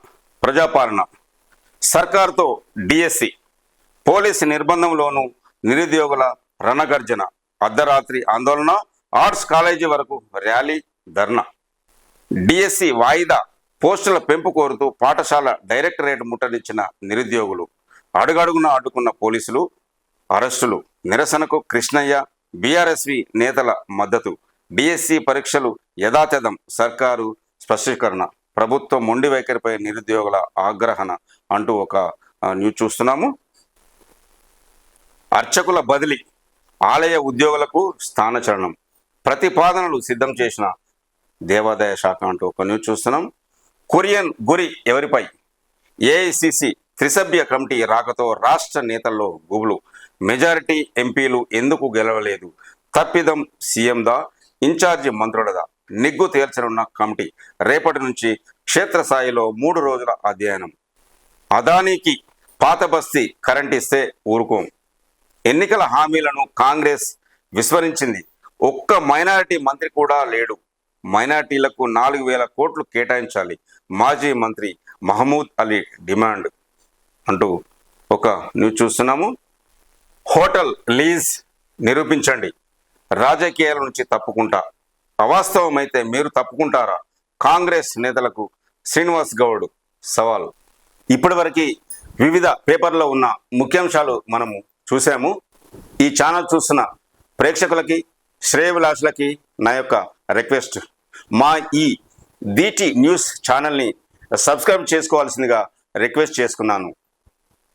ప్రజాపాలన, సర్కార్తో డిఎస్సి, పోలీసు నిర్బంధంలోనూ నిరుద్యోగుల రణగర్జన, అర్ధరాత్రి ఆందోళన, ఆర్ట్స్ కాలేజీ వరకు ర్యాలీ, ధర్నా. డిఎస్సి వాయిదా, పోస్టుల పెంపు కోరుతూ పాఠశాల డైరెక్టరేట్ ముట్టడించిన నిరుద్యోగులు, అడుగడుగున అడ్డుకున్న పోలీసులు, అరెస్టులు. నిరసనకు కృష్ణయ్య, బీఆర్ఎస్వి నేతల మద్దతు. డిఎస్సి పరీక్షలు యథాతథం, సర్కారు స్పష్టీకరణ. ప్రభుత్వం మొండి వైఖరిపై నిరుద్యోగుల ఆగ్రహణ అంటూ ఒక న్యూస్ చూస్తున్నాము. అర్చకుల బదిలీ, ఆలయ ఉద్యోగులకు స్థానచలనం, ప్రతిపాదనలు సిద్ధం చేసిన దేవాదాయ శాఖ అంటూ ఒక న్యూస్ చూస్తున్నాం. కొరియన్ గురి ఎవరిపై, ఏఐసిసి త్రిసభ్య కమిటీ రాకతో రాష్ట్ర నేతల్లో గుబులు, మెజారిటీ ఎంపీలు ఎందుకు గెలవలేదు, తప్పిదం సీఎందా ఇన్ఛార్జి మంత్రులదా, నిగ్గు తేల్చనున్న కమిటీ, రేపటి నుంచి క్షేత్రస్థాయిలో 3 రోజుల అధ్యయనం. అదానీకి పాత బస్తీ కరెంట్ ఇస్తే ఊరుకోం, ఎన్నికల హామీలను కాంగ్రెస్ విస్మరించింది, ఒక్క మైనారిటీ మంత్రి కూడా లేడు, మైనారిటీలకు 4,000 కోట్లు కేటాయించాలి, మాజీ మంత్రి మహమూద్ అలీ డిమాండ్ అంటూ ఒక న్యూస్ చూస్తున్నాము. హోటల్ లీజ్ నిరూపించండి, రాజకీయాల నుంచి తప్పుకుంటా, అవాస్తవమైతే మీరు తప్పుకుంటారా? కాంగ్రెస్ నేతలకు శ్రీనివాస్ గౌడ్ సవాల్. ఇప్పటివరకు వివిధ పేపర్లో ఉన్న ముఖ్యాంశాలు మనము చూసాము. ఈ ఛానల్ చూస్తున్న ప్రేక్షకులకి, శ్రేయభిలాషులకి నా యొక్క రిక్వెస్ట్, మా ఈ DT న్యూస్ ఛానల్ని సబ్స్క్రైబ్ చేసుకోవాల్సిందిగా రిక్వెస్ట్ చేసుకున్నాను.